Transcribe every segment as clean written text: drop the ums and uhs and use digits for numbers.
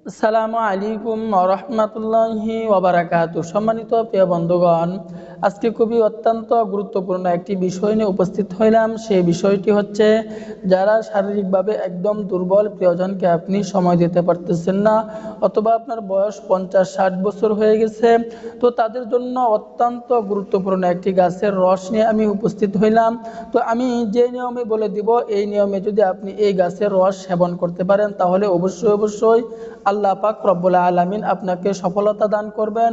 আসসালামু আলাইকুম রহমতুল্লাহি ওয়াবারাকাতুহু। সম্মানিত প্রিয় বন্ধুগণ, আজকে খুবই অত্যন্ত গুরুত্বপূর্ণ একটি বিষয় নিয়ে উপস্থিত হইলাম। সেই বিষয়টি হচ্ছে, যারা শারীরিকভাবে একদম দুর্বল, প্রিয়জনকে আপনি সময় দিতে পারতেছেন না, অথবা আপনার বয়স 50-60 বছর হয়ে গেছে, তো তাদের জন্য অত্যন্ত গুরুত্বপূর্ণ একটি গাছের রস নিয়ে আমি উপস্থিত হইলাম। তো আমি যে নিয়মে বলে দিব, এই নিয়মে যদি আপনি এই গাছের রস সেবন করতে পারেন, তাহলে অবশ্যই আল্লাহ পাক রব্বুল আলামিন আপনাকে সফলতা দান করবেন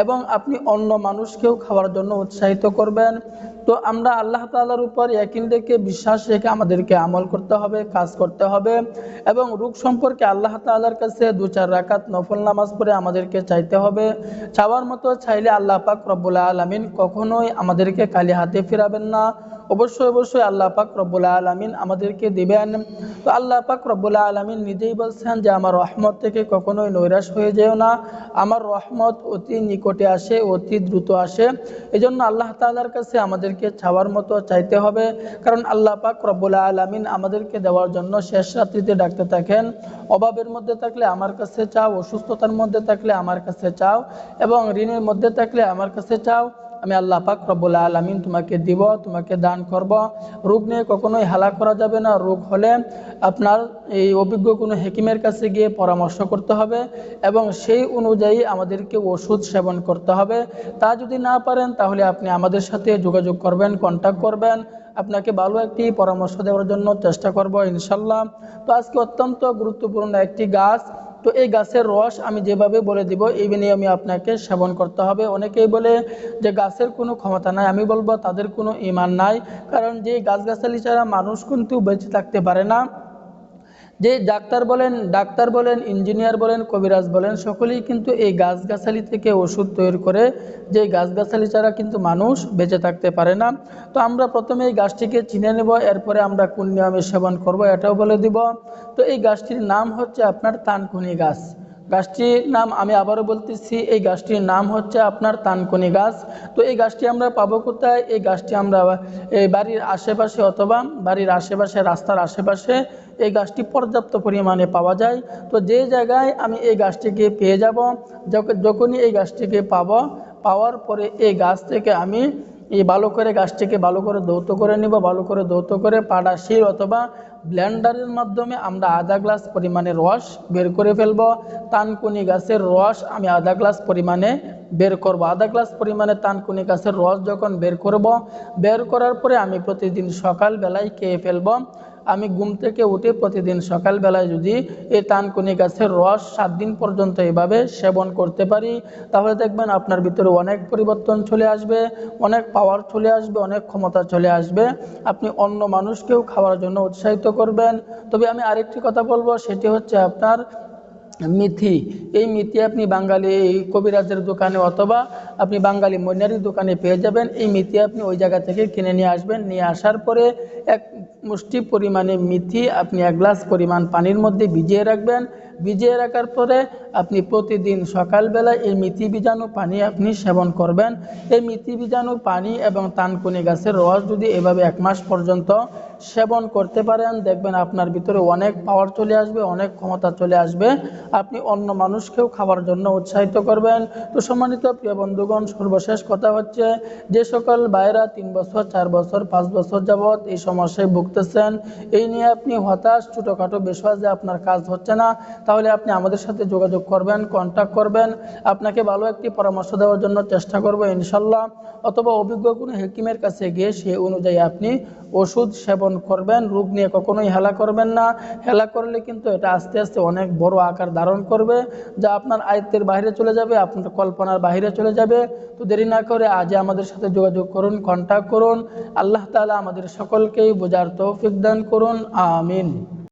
এবং আপনি অন্য মানুষকেও খাওয়ার জন্য উৎসাহিত করবেন। তো আমরা আল্লাহ তাআলার উপর ইয়াকিন রেখে, বিশ্বাস রেখে আমাদেরকে আমল করতে হবে, কাজ করতে হবে এবং রোগ সম্পর্কে আল্লাহ তাআলার কাছে 2-4 রাকাত নফল নামাজ পড়ে আমাদেরকে চাইতে হবে। চাওয়ার মতো চাইলে আল্লাহ পাক রব্বুল আলামিন কখনোই আমাদেরকে খালি হাতে ফিরাবেন না। অবশ্যই আল্লাহ পাক রব্বুল আলামিন আমাদেরকে দিবেন। তো আল্লাহ পাক রব্বুল আলামিন নিজেই বলছেন যে, আমার রহমত থেকে কখনোই নৈরাশ হয়ে যেও না, আমার রহমত অতি নিকটে আসে, অতি দ্রুত আসে। এজন্য আল্লাহ তাআলার কাছে আমাদেরকে চাওয়ার মতো চাইতে হবে, কারণ আল্লাহ পাক রব্বুল আলামিন আমাদেরকে দেওয়ার জন্য শেষ রাত্রিতে ডাকতে থাকেন। অভাবের মধ্যে থাকলে আমার কাছে চাও, অসুস্থতার মধ্যে থাকলে আমার কাছে চাও এবং ঋণের মধ্যে থাকলে আমার কাছে চাও, আমি আল্লাহ পাক রব্বুল আলামিন তোমাকে দিব, তোমাকে দান করব। রোগ নিয়ে কখনোই হালা করা যাবে না। রোগ হলে আপনার এই অভিজ্ঞ কোনো হেকিমের কাছে গিয়ে পরামর্শ করতে হবে এবং সেই অনুযায়ী আমাদেরকে ওষুধ সেবন করতে হবে। তা যদি না পারেন, তাহলে আপনি আমাদের সাথে যোগাযোগ করবেন, কন্ট্যাক্ট করবেন, আপনাকে ভালো একটি পরামর্শ দেওয়ার জন্য চেষ্টা করব ইনশাল্লাহ। তো আজকে অত্যন্ত গুরুত্বপূর্ণ একটি গাছ। তো এই গাছের রস আমি যেভাবে বলে দিব, এই নিয়মে আপনাকে সেবন করতে হবে। অনেকেই বলে যে গাছের কোনো ক্ষমতা নাই, আমি বলবো তাদের কোনো ঈমান নাই, কারণ যে গাছগাছালি ছাড়া মানুষ কিন্তু বেঁচে থাকতে পারে না। যে ডাক্তার বলেন, ইঞ্জিনিয়ার বলেন, কবিরাজ বলেন, সকলেই কিন্তু এই গাছগাছালি থেকে ওষুধ তৈরি করে। যে গাছগাছালি ছাড়া কিন্তু মানুষ বেঁচে থাকতে পারে না। তো আমরা প্রথমে এই গাছটিকে চিনে নেব, এরপরে আমরা কোন নিয়মে সেবন করব এটাও বলে দিব। তো এই গাছটির নাম হচ্ছে আপনার তানকুনি গাছ। গাছটির নাম আমি আবারও বলতেছি, এই গাছটির নাম হচ্ছে আপনার তানকুনি গাছ। তো এই গাছটি আমরা পাবো কোথায়? এই গাছটি আমরা এই বাড়ির আশেপাশে অথবা বাড়ির আশেপাশে, রাস্তার আশেপাশে এই গাছটি পর্যাপ্ত পরিমাণে পাওয়া যায়। তো যে জায়গায় আমি এই গাছটিকে পেয়ে যাব, যখনই এই গাছটিকে পাওয়ার পরে এই গাছ থেকে আমি ভালো করে গাছটিকে ভালো করে ধৌত করে নিব। ভালো করে ধৌত করে পাড়া শিল অথবা ব্লেন্ডারের মাধ্যমে আমরা আধা গ্লাস পরিমাণে রস বের করে ফেলব। তানকুনি গাছের রস আমি আধা গ্লাস পরিমাণে বের করব। আধা গ্লাস পরিমাণে তানকুনি গাছের রস যখন বের করব, বের করার পরে আমি প্রতিদিন সকালবেলায় খেয়ে ফেলব। আমি ঘুম থেকে উঠে প্রতিদিন সকালবেলায় যদি এই তানকুনি গাছের রস 7 দিন পর্যন্ত এভাবে সেবন করতে পারি, তাহলে দেখবেন আপনার ভিতরে অনেক পরিবর্তন চলে আসবে, অনেক পাওয়ার চলে আসবে, অনেক ক্ষমতা চলে আসবে। আপনি অন্য মানুষকেও খাওয়ার জন্য উৎসাহিত করবেন। তবে আমি আরেকটি কথা বলবো, সেটি হচ্ছে আপনার মিথি। এই মিথি আপনি বাঙালি কবিরাজের দোকানে অথবা আপনি বাঙালি মইনারির দোকানে পেয়ে যাবেন। এই মিথি আপনি ওই জায়গা থেকে কিনে নিয়ে আসবেন। নিয়ে আসার পরে এক মুষ্টি পরিমাণে মিথি আপনি 1 গ্লাস পরিমাণ পানির মধ্যে ভিজিয়ে রাখবেন। ভিজিয়ে রাখার পরে আপনি প্রতিদিন সকালবেলায় এই মিথি বীজাণু পানি আপনি সেবন করবেন। এই মিথি বীজাণু পানি এবং তানকুনি গাছের রস যদি এভাবে 1 মাস পর্যন্ত সেবন করতে পারেন, দেখবেন আপনার ভিতরে অনেক পাওয়ার চলে আসবে, অনেক ক্ষমতা চলে আসবে। আপনি অন্য মানুষকেও খাওয়ার জন্য উৎসাহিত করবেন। তো সম্মানিত প্রিয় বন্ধুগণ, সর্বশেষ কথা হচ্ছে, যে সকল ভাইরা 3 বছর, 4 বছর, 5 বছর যাবৎ এই সমস্যায় ভুগতেছেন, এই নিয়ে আপনি হতাশ, ছোটোখাটো বিষয় যে আপনার কাজ হচ্ছে না, তাহলে আপনি আমাদের সাথে যোগাযোগ করবেন, কন্ট্যাক্ট করবেন। আপনাকে ভালো একটি পরামর্শ দেওয়ার জন্য চেষ্টা করব ইনশাল্লাহ। অথবা অভিজ্ঞ কোনো হেকিমের কাছে গিয়ে সেই অনুযায়ী আপনি ওষুধ সেবন করবেন। রোগ নিয়ে কখনোই হেলা করবেন না। হেলা করলে কিন্তু এটা আস্তে আস্তে অনেক বড় আকার ধারণ করবে, যা আপনার আয়ত্তের বাইরে চলে যাবে, আপনার কল্পনার বাইরে চলে যাবে। তো দেরি না করে আজই আমাদের সাথে যোগাযোগ করুন, কন্ট্যাক্ট করুন। আল্লাহ তাআলা আমাদের সকলকেই বোঝার তৌফিক দান করুন। আমিন।